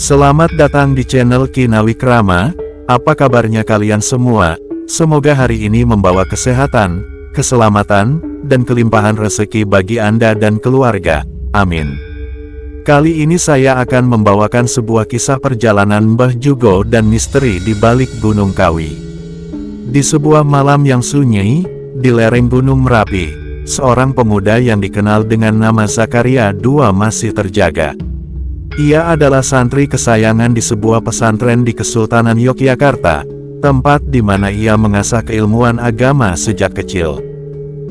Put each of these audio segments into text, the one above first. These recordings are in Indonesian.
Selamat datang di channel Kinawikrama. Apa kabarnya kalian semua? Semoga hari ini membawa kesehatan, keselamatan, dan kelimpahan rezeki bagi Anda dan keluarga. Amin. Kali ini saya akan membawakan sebuah kisah perjalanan Mbah Jugo dan misteri di balik Gunung Kawi. Di sebuah malam yang sunyi, di lereng Gunung Merapi, seorang pemuda yang dikenal dengan nama Zakaria II masih terjaga. Ia adalah santri kesayangan di sebuah pesantren di Kesultanan Yogyakarta, tempat di mana ia mengasah keilmuan agama sejak kecil.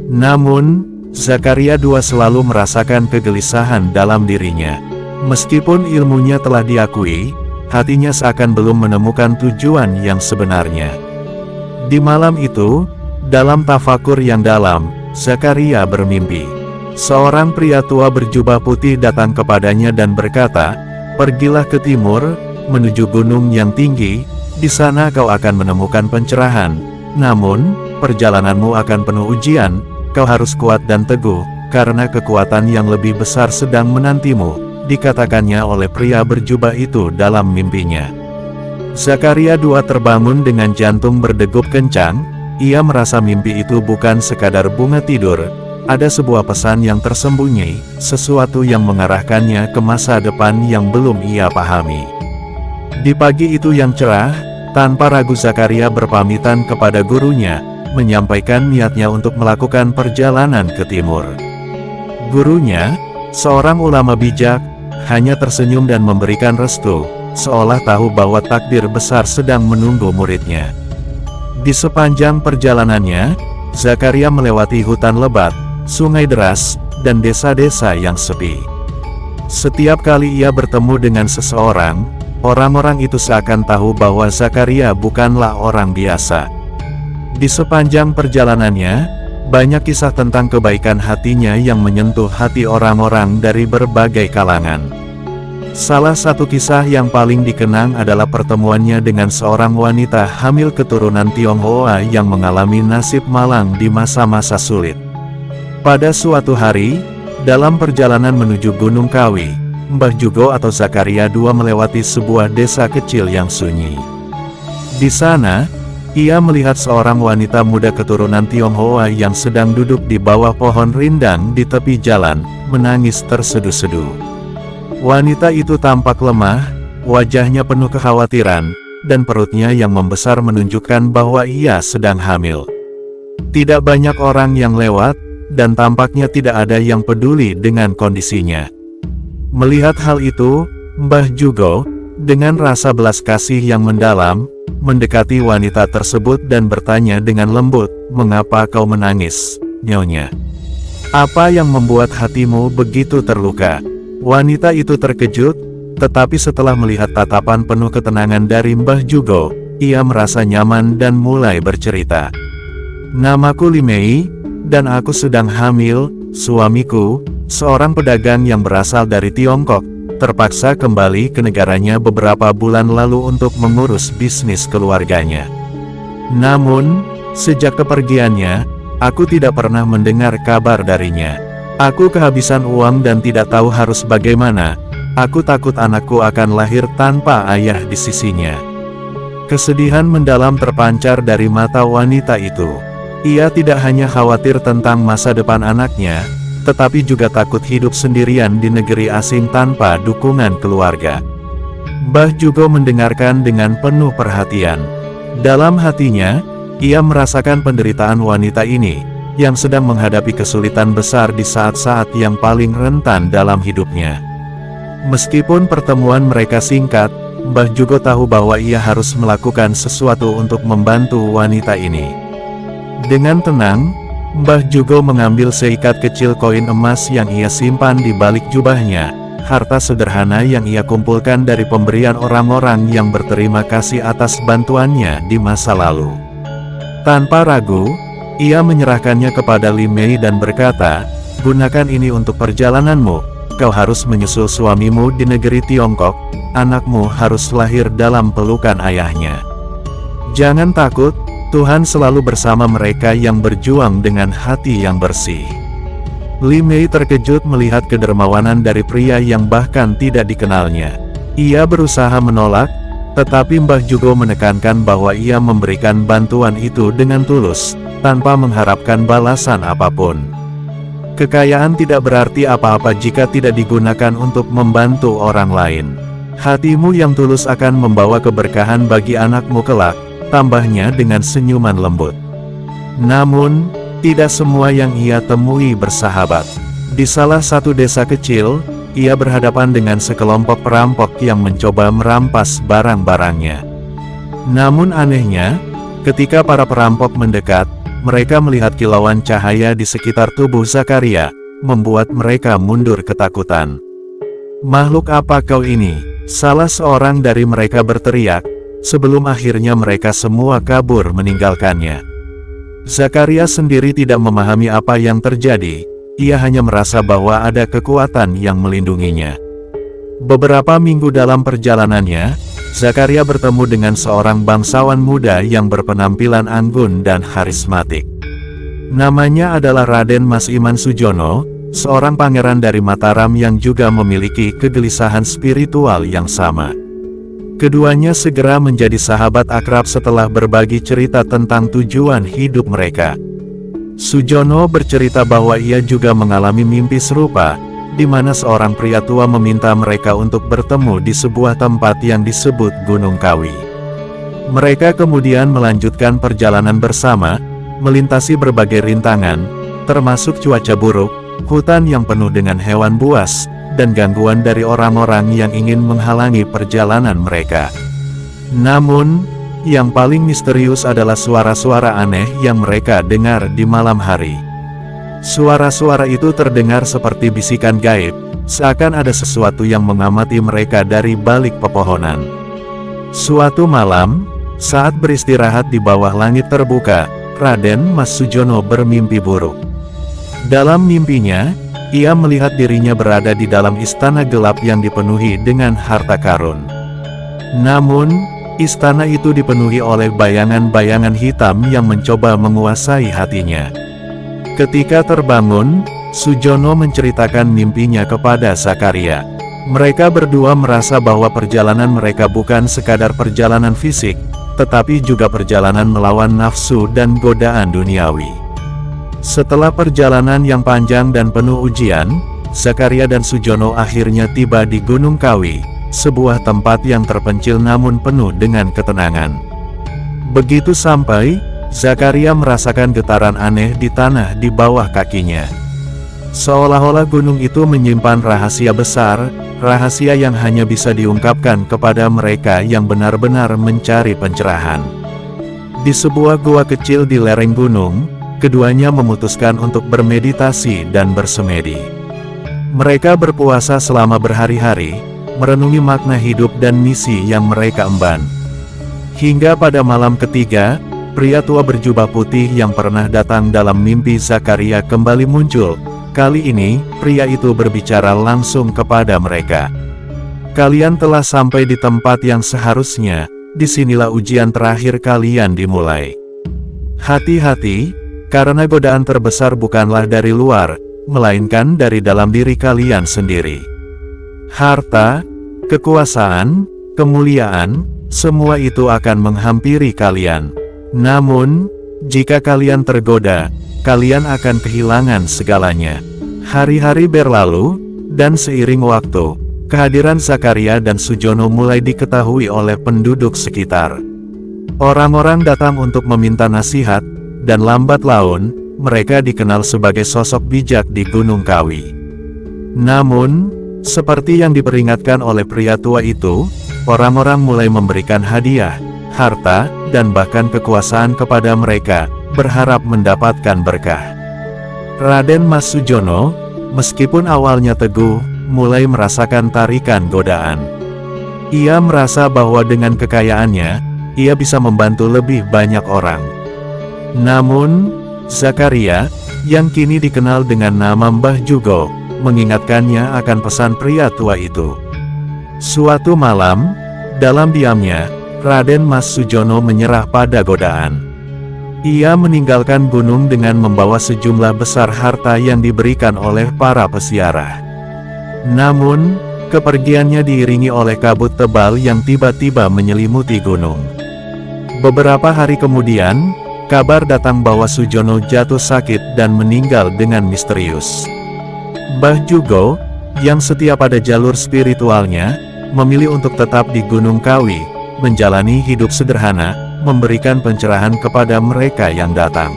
Namun, Zakaria II selalu merasakan kegelisahan dalam dirinya. Meskipun ilmunya telah diakui, hatinya seakan belum menemukan tujuan yang sebenarnya. Di malam itu, dalam tafakur yang dalam, Zakaria bermimpi. Seorang pria tua berjubah putih datang kepadanya dan berkata, "Pergilah ke timur, menuju gunung yang tinggi, di sana kau akan menemukan pencerahan. Namun, perjalananmu akan penuh ujian, kau harus kuat dan teguh, karena kekuatan yang lebih besar sedang menantimu," dikatakannya oleh pria berjubah itu dalam mimpinya. Zakaria II terbangun dengan jantung berdegup kencang. Ia merasa mimpi itu bukan sekadar bunga tidur. Ada sebuah pesan yang tersembunyi, sesuatu yang mengarahkannya ke masa depan yang belum ia pahami. Di pagi itu yang cerah, tanpa ragu Zakaria berpamitan kepada gurunya, menyampaikan niatnya untuk melakukan perjalanan ke timur. Gurunya, seorang ulama bijak, hanya tersenyum dan memberikan restu, seolah tahu bahwa takdir besar sedang menunggu muridnya. Di sepanjang perjalanannya, Zakaria melewati hutan lebat, sungai deras, dan desa-desa yang sepi. Setiap kali ia bertemu dengan seseorang, orang-orang itu seakan tahu bahwa Zakaria bukanlah orang biasa. Di sepanjang perjalanannya, banyak kisah tentang kebaikan hatinya yang menyentuh hati orang-orang dari berbagai kalangan. Salah satu kisah yang paling dikenang adalah pertemuannya dengan seorang wanita hamil keturunan Tionghoa yang mengalami nasib malang di masa-masa sulit. Pada suatu hari, dalam perjalanan menuju Gunung Kawi, Mbah Jugo atau Zakaria II melewati sebuah desa kecil yang sunyi. Di sana, ia melihat seorang wanita muda keturunan Tionghoa yang sedang duduk di bawah pohon rindang di tepi jalan, menangis terseduh-seduh. Wanita itu tampak lemah, wajahnya penuh kekhawatiran, dan perutnya yang membesar menunjukkan bahwa ia sedang hamil. Tidak banyak orang yang lewat, dan tampaknya tidak ada yang peduli dengan kondisinya. Melihat hal itu, Mbah Jugo, dengan rasa belas kasih yang mendalam, mendekati wanita tersebut dan bertanya dengan lembut, "Mengapa kau menangis, Nyonya? Apa yang membuat hatimu begitu terluka?" Wanita itu terkejut, tetapi setelah melihat tatapan penuh ketenangan dari Mbah Jugo, ia merasa nyaman dan mulai bercerita. "Namaku Limei, dan aku sedang hamil. Suamiku, seorang pedagang yang berasal dari Tiongkok, terpaksa kembali ke negaranya beberapa bulan lalu untuk mengurus bisnis keluarganya. Namun, sejak kepergiannya, aku tidak pernah mendengar kabar darinya. Aku kehabisan uang dan tidak tahu harus bagaimana. Aku takut anakku akan lahir tanpa ayah di sisinya." Kesedihan mendalam terpancar dari mata wanita itu. Ia tidak hanya khawatir tentang masa depan anaknya, tetapi juga takut hidup sendirian di negeri asing tanpa dukungan keluarga. Mbah Jugo mendengarkan dengan penuh perhatian. Dalam hatinya, ia merasakan penderitaan wanita ini, yang sedang menghadapi kesulitan besar di saat-saat yang paling rentan dalam hidupnya. Meskipun pertemuan mereka singkat, Mbah Jugo tahu bahwa ia harus melakukan sesuatu untuk membantu wanita ini. Dengan tenang, Mbah Jugo mengambil seikat kecil koin emas yang ia simpan di balik jubahnya, harta sederhana yang ia kumpulkan dari pemberian orang-orang yang berterima kasih atas bantuannya di masa lalu. Tanpa ragu, ia menyerahkannya kepada Limei dan berkata, "Gunakan ini untuk perjalananmu. Kau harus menyusul suamimu di negeri Tiongkok. Anakmu harus lahir dalam pelukan ayahnya. Jangan takut, Tuhan selalu bersama mereka yang berjuang dengan hati yang bersih." Limei terkejut melihat kedermawanan dari pria yang bahkan tidak dikenalnya. Ia berusaha menolak, tetapi Mbah Jugo menekankan bahwa ia memberikan bantuan itu dengan tulus, tanpa mengharapkan balasan apapun. Kekayaan tidak berarti apa-apa jika tidak digunakan untuk membantu orang lain. Hatimu yang tulus akan membawa keberkahan bagi anakmu kelak, tambahnya dengan senyuman lembut. Namun, tidak semua yang ia temui bersahabat. Di salah satu desa kecil, ia berhadapan dengan sekelompok perampok yang mencoba merampas barang-barangnya. Namun anehnya, ketika para perampok mendekat, mereka melihat kilauan cahaya di sekitar tubuh Zakaria, membuat mereka mundur ketakutan. "Makhluk apa kau ini?" salah seorang dari mereka berteriak, sebelum akhirnya mereka semua kabur meninggalkannya. Zakaria sendiri tidak memahami apa yang terjadi, ia hanya merasa bahwa ada kekuatan yang melindunginya. Beberapa minggu dalam perjalanannya, Zakaria bertemu dengan seorang bangsawan muda yang berpenampilan anggun dan karismatik. Namanya adalah Raden Mas Iman Sujono, seorang pangeran dari Mataram yang juga memiliki kegelisahan spiritual yang sama. Keduanya segera menjadi sahabat akrab setelah berbagi cerita tentang tujuan hidup mereka. Sujono bercerita bahwa ia juga mengalami mimpi serupa, di mana seorang pria tua meminta mereka untuk bertemu di sebuah tempat yang disebut Gunung Kawi. Mereka kemudian melanjutkan perjalanan bersama, melintasi berbagai rintangan, termasuk cuaca buruk, hutan yang penuh dengan hewan buas, dan gangguan dari orang-orang yang ingin menghalangi perjalanan mereka. Namun, yang paling misterius adalah suara-suara aneh yang mereka dengar di malam hari. Suara-suara itu terdengar seperti bisikan gaib, seakan ada sesuatu yang mengamati mereka dari balik pepohonan. Suatu malam, saat beristirahat di bawah langit terbuka, Raden Mas Sujono bermimpi buruk. Dalam mimpinya, ia melihat dirinya berada di dalam istana gelap yang dipenuhi dengan harta karun. Namun, istana itu dipenuhi oleh bayangan-bayangan hitam yang mencoba menguasai hatinya. Ketika terbangun, Sujono menceritakan mimpinya kepada Zakaria. Mereka berdua merasa bahwa perjalanan mereka bukan sekadar perjalanan fisik, tetapi juga perjalanan melawan nafsu dan godaan duniawi. Setelah perjalanan yang panjang dan penuh ujian, Zakaria dan Sujono akhirnya tiba di Gunung Kawi, sebuah tempat yang terpencil namun penuh dengan ketenangan. Begitu sampai, Zakaria merasakan getaran aneh di tanah di bawah kakinya. Seolah-olah gunung itu menyimpan rahasia besar, rahasia yang hanya bisa diungkapkan kepada mereka yang benar-benar mencari pencerahan. Di sebuah gua kecil di lereng gunung, keduanya memutuskan untuk bermeditasi dan bersemedi. Mereka berpuasa selama berhari-hari, merenungi makna hidup dan misi yang mereka emban. Hingga pada malam ketiga, pria tua berjubah putih yang pernah datang dalam mimpi Zakaria kembali muncul. Kali ini, pria itu berbicara langsung kepada mereka. "Kalian telah sampai di tempat yang seharusnya, disinilah ujian terakhir kalian dimulai. Hati-hati, karena godaan terbesar bukanlah dari luar, melainkan dari dalam diri kalian sendiri. Harta, kekuasaan, kemuliaan, semua itu akan menghampiri kalian. Namun, jika kalian tergoda, kalian akan kehilangan segalanya." Hari-hari berlalu, dan seiring waktu, kehadiran Zakaria dan Sujono mulai diketahui oleh penduduk sekitar. Orang-orang datang untuk meminta nasihat, dan lambat laun, mereka dikenal sebagai sosok bijak di Gunung Kawi. Namun, seperti yang diperingatkan oleh pria tua itu, orang-orang mulai memberikan hadiah, harta, dan bahkan kekuasaan kepada mereka, berharap mendapatkan berkah. Raden Mas Sujono, meskipun awalnya teguh, mulai merasakan tarikan godaan. Ia merasa bahwa dengan kekayaannya, ia bisa membantu lebih banyak orang. Namun, Zakaria, yang kini dikenal dengan nama Mbah Jugo, mengingatkannya akan pesan pria tua itu. Suatu malam, dalam diamnya, Raden Mas Sujono menyerah pada godaan. Ia meninggalkan gunung dengan membawa sejumlah besar harta yang diberikan oleh para pesiarah. Namun, Kepergiannya diiringi oleh kabut tebal yang tiba-tiba menyelimuti gunung. Beberapa hari kemudian, kabar datang bahwa Sujono jatuh sakit dan meninggal dengan misterius. Mbah Jugo, yang setia pada jalur spiritualnya, memilih untuk tetap di Gunung Kawi, menjalani hidup sederhana, memberikan pencerahan kepada mereka yang datang.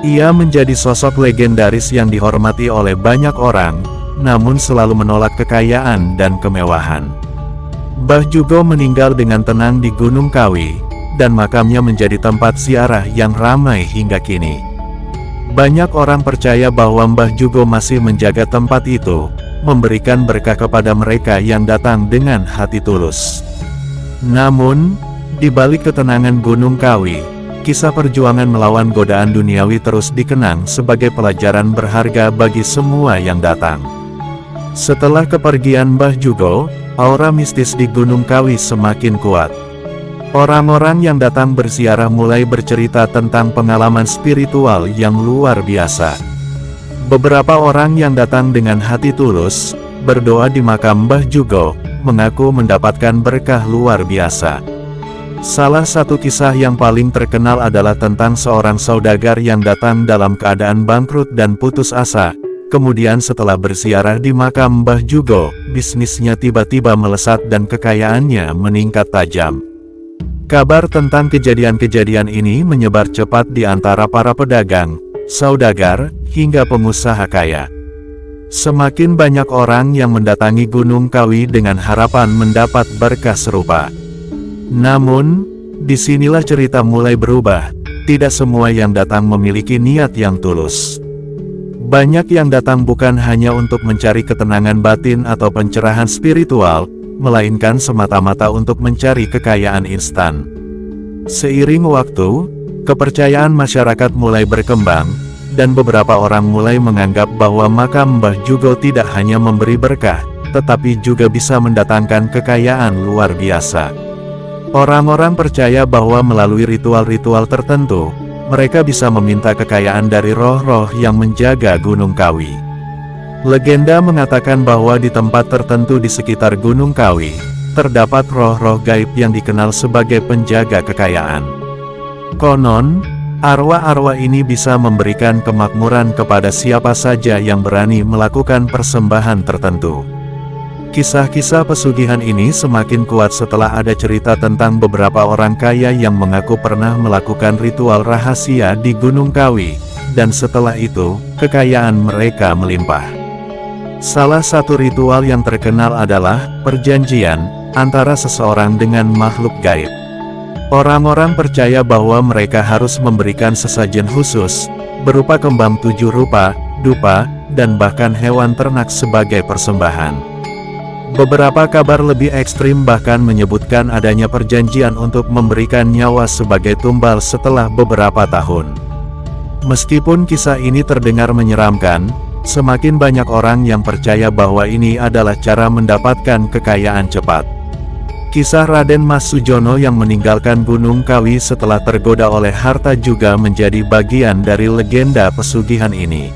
Ia menjadi sosok legendaris yang dihormati oleh banyak orang, namun selalu menolak kekayaan dan kemewahan. Mbah Jugo meninggal dengan tenang di Gunung Kawi, dan makamnya menjadi tempat ziarah yang ramai hingga kini. Banyak orang percaya bahwa Mbah Jugo masih menjaga tempat itu, memberikan berkah kepada mereka yang datang dengan hati tulus. Namun, di balik ketenangan Gunung Kawi, kisah perjuangan melawan godaan duniawi terus dikenang sebagai pelajaran berharga bagi semua yang datang. Setelah kepergian Mbah Jugo, aura mistis di Gunung Kawi semakin kuat. Orang-orang yang datang berziarah mulai bercerita tentang pengalaman spiritual yang luar biasa. Beberapa orang yang datang dengan hati tulus, berdoa di makam Mbah Jugo, mengaku mendapatkan berkah luar biasa. Salah satu kisah yang paling terkenal adalah tentang seorang saudagar yang datang dalam keadaan bangkrut dan putus asa. Kemudian setelah berziarah di makam Mbah Jugo, bisnisnya tiba-tiba melesat dan kekayaannya meningkat tajam. Kabar tentang kejadian-kejadian ini menyebar cepat di antara para pedagang, saudagar, hingga pengusaha kaya. Semakin banyak orang yang mendatangi Gunung Kawi dengan harapan mendapat berkah serupa. Namun, disinilah cerita mulai berubah. Tidak semua yang datang memiliki niat yang tulus. Banyak yang datang bukan hanya untuk mencari ketenangan batin atau pencerahan spiritual, melainkan semata-mata untuk mencari kekayaan instan. Seiring waktu, kepercayaan masyarakat mulai berkembang, dan beberapa orang mulai menganggap bahwa makam Mbah Jugo tidak hanya memberi berkah, tetapi juga bisa mendatangkan kekayaan luar biasa. Orang-orang percaya bahwa melalui ritual-ritual tertentu, mereka bisa meminta kekayaan dari roh-roh yang menjaga Gunung Kawi. Legenda mengatakan bahwa di tempat tertentu di sekitar Gunung Kawi, terdapat roh-roh gaib yang dikenal sebagai penjaga kekayaan. Konon, arwah-arwah ini bisa memberikan kemakmuran kepada siapa saja yang berani melakukan persembahan tertentu. Kisah-kisah pesugihan ini semakin kuat setelah ada cerita tentang beberapa orang kaya yang mengaku pernah melakukan ritual rahasia di Gunung Kawi, dan setelah itu, kekayaan mereka melimpah. Salah satu ritual yang terkenal adalah perjanjian antara seseorang dengan makhluk gaib. Orang-orang percaya bahwa mereka harus memberikan sesajen khusus, berupa kembang 7 rupa, dupa, dan bahkan hewan ternak sebagai persembahan. Beberapa kabar lebih ekstrim bahkan menyebutkan adanya perjanjian untuk memberikan nyawa sebagai tumbal setelah beberapa tahun. Meskipun kisah ini terdengar menyeramkan, semakin banyak orang yang percaya bahwa ini adalah cara mendapatkan kekayaan cepat. Kisah Raden Mas Sujono yang meninggalkan Gunung Kawi setelah tergoda oleh harta juga menjadi bagian dari legenda pesugihan ini.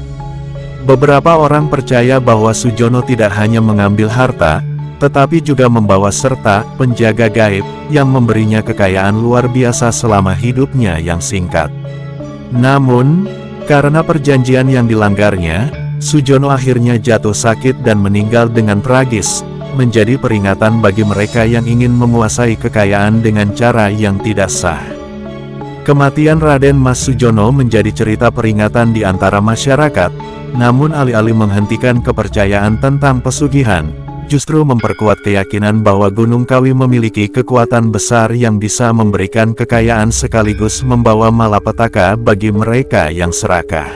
Beberapa orang percaya bahwa Sujono tidak hanya mengambil harta, tetapi juga membawa serta penjaga gaib yang memberinya kekayaan luar biasa selama hidupnya yang singkat. Namun, karena perjanjian yang dilanggarnya, Sujono akhirnya jatuh sakit dan meninggal dengan tragis, menjadi peringatan bagi mereka yang ingin menguasai kekayaan dengan cara yang tidak sah. Kematian Raden Mas Sujono menjadi cerita peringatan di antara masyarakat, namun alih-alih menghentikan kepercayaan tentang pesugihan, justru memperkuat keyakinan bahwa Gunung Kawi memiliki kekuatan besar yang bisa memberikan kekayaan sekaligus membawa malapetaka bagi mereka yang serakah.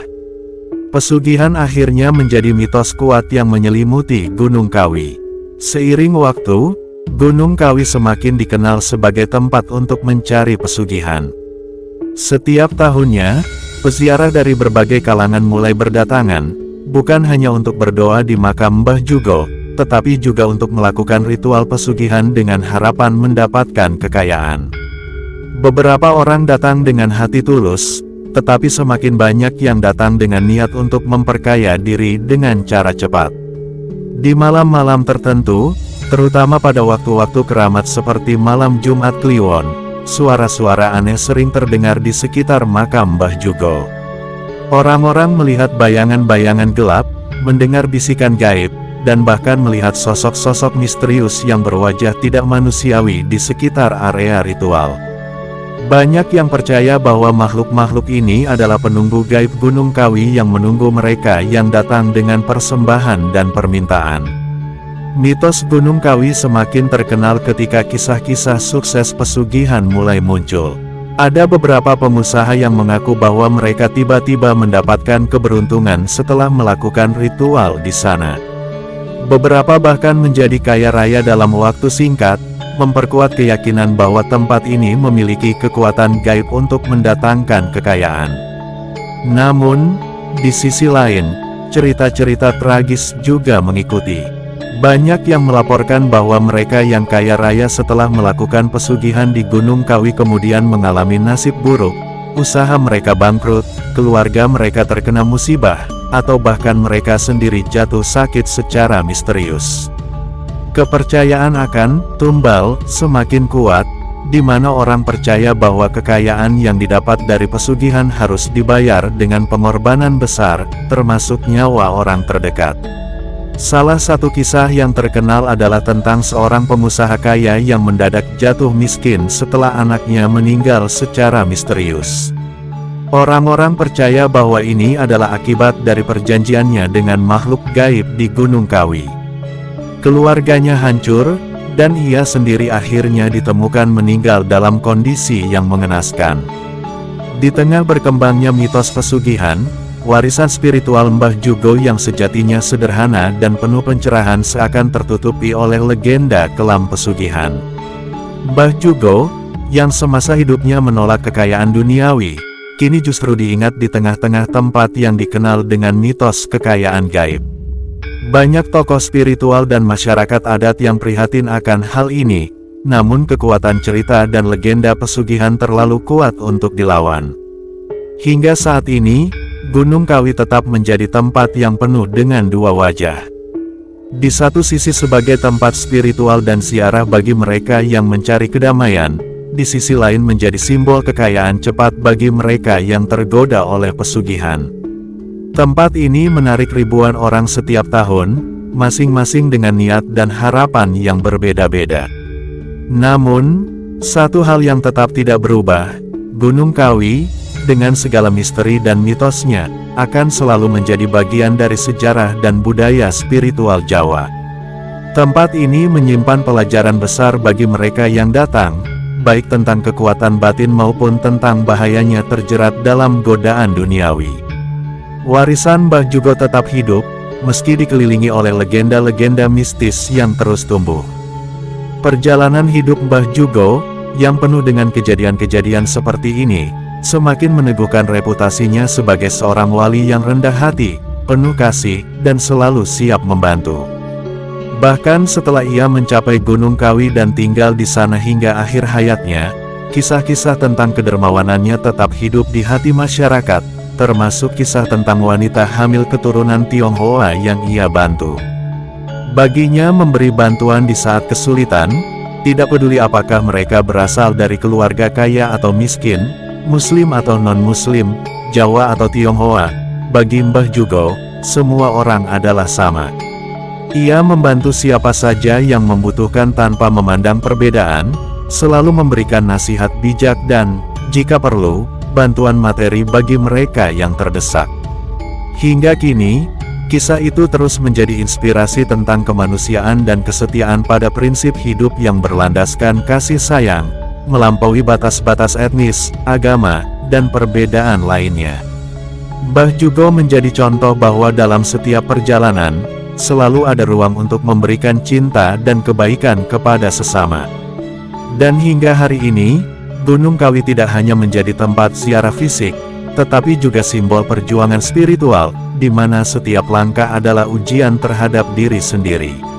Pesugihan akhirnya menjadi mitos kuat yang menyelimuti Gunung Kawi. Seiring waktu, Gunung Kawi semakin dikenal sebagai tempat untuk mencari pesugihan. Setiap tahunnya, peziarah dari berbagai kalangan mulai berdatangan, bukan hanya untuk berdoa di makam Mbah Jugo, tetapi juga untuk melakukan ritual pesugihan dengan harapan mendapatkan kekayaan. Beberapa orang datang dengan hati tulus, tetapi semakin banyak yang datang dengan niat untuk memperkaya diri dengan cara cepat. Di malam-malam tertentu, terutama pada waktu-waktu keramat seperti malam Jumat Kliwon, suara-suara aneh sering terdengar di sekitar makam Mbah Jugo. Orang-orang melihat bayangan-bayangan gelap, mendengar bisikan gaib, dan bahkan melihat sosok-sosok misterius yang berwajah tidak manusiawi di sekitar area ritual. Banyak yang percaya bahwa makhluk-makhluk ini adalah penunggu gaib Gunung Kawi yang menunggu mereka yang datang dengan persembahan dan permintaan. Mitos Gunung Kawi semakin terkenal ketika kisah-kisah sukses pesugihan mulai muncul. Ada beberapa pengusaha yang mengaku bahwa mereka tiba-tiba mendapatkan keberuntungan setelah melakukan ritual di sana. Beberapa bahkan menjadi kaya raya dalam waktu singkat, memperkuat keyakinan bahwa tempat ini memiliki kekuatan gaib untuk mendatangkan kekayaan. Namun, di sisi lain, cerita-cerita tragis juga mengikuti. Banyak yang melaporkan bahwa mereka yang kaya raya setelah melakukan pesugihan di Gunung Kawi kemudian mengalami nasib buruk, usaha mereka bangkrut, keluarga mereka terkena musibah, atau bahkan mereka sendiri jatuh sakit secara misterius. Kepercayaan akan tumbal semakin kuat, di mana orang percaya bahwa kekayaan yang didapat dari pesugihan harus dibayar dengan pengorbanan besar, termasuk nyawa orang terdekat. Salah satu kisah yang terkenal adalah tentang seorang pengusaha kaya yang mendadak jatuh miskin setelah anaknya meninggal secara misterius. Orang-orang percaya bahwa ini adalah akibat dari perjanjiannya dengan makhluk gaib di Gunung Kawi. Keluarganya hancur, dan ia sendiri akhirnya ditemukan meninggal dalam kondisi yang mengenaskan. Di tengah berkembangnya mitos pesugihan, warisan spiritual Mbah Jugo yang sejatinya sederhana dan penuh pencerahan seakan tertutupi oleh legenda kelam pesugihan. Mbah Jugo, yang semasa hidupnya menolak kekayaan duniawi, kini justru diingat di tengah-tengah tempat yang dikenal dengan mitos kekayaan gaib. Banyak tokoh spiritual dan masyarakat adat yang prihatin akan hal ini, namun kekuatan cerita dan legenda pesugihan terlalu kuat untuk dilawan. Hingga saat ini, Gunung Kawi tetap menjadi tempat yang penuh dengan dua wajah. Di satu sisi sebagai tempat spiritual dan ziarah bagi mereka yang mencari kedamaian, di sisi lain menjadi simbol kekayaan cepat bagi mereka yang tergoda oleh pesugihan. Tempat ini menarik ribuan orang setiap tahun, masing-masing dengan niat dan harapan yang berbeda-beda. Namun, satu hal yang tetap tidak berubah, Gunung Kawi, dengan segala misteri dan mitosnya, akan selalu menjadi bagian dari sejarah dan budaya spiritual Jawa. Tempat ini menyimpan pelajaran besar bagi mereka yang datang, baik tentang kekuatan batin maupun tentang bahayanya terjerat dalam godaan duniawi. Warisan Mbah Jugo tetap hidup, meski dikelilingi oleh legenda-legenda mistis yang terus tumbuh. Perjalanan hidup Mbah Jugo, yang penuh dengan kejadian-kejadian seperti ini, semakin meneguhkan reputasinya sebagai seorang wali yang rendah hati, penuh kasih, dan selalu siap membantu. Bahkan setelah ia mencapai Gunung Kawi dan tinggal di sana hingga akhir hayatnya, kisah-kisah tentang kedermawanannya tetap hidup di hati masyarakat, termasuk kisah tentang wanita hamil keturunan Tionghoa yang ia bantu. Baginya memberi bantuan di saat kesulitan, tidak peduli apakah mereka berasal dari keluarga kaya atau miskin, Muslim atau non-Muslim, Jawa atau Tionghoa, bagi Mbah Jugo, semua orang adalah sama. Ia membantu siapa saja yang membutuhkan tanpa memandang perbedaan, selalu memberikan nasihat bijak dan, jika perlu, bantuan materi bagi mereka yang terdesak. Hingga kini, kisah itu terus menjadi inspirasi tentang kemanusiaan dan kesetiaan pada prinsip hidup yang berlandaskan kasih sayang, melampaui batas-batas etnis, agama, dan perbedaan lainnya. Mbah Jugo menjadi contoh bahwa dalam setiap perjalanan, selalu ada ruang untuk memberikan cinta dan kebaikan kepada sesama. Dan hingga hari ini, Gunung Kawi tidak hanya menjadi tempat ziarah fisik, tetapi juga simbol perjuangan spiritual, di mana setiap langkah adalah ujian terhadap diri sendiri.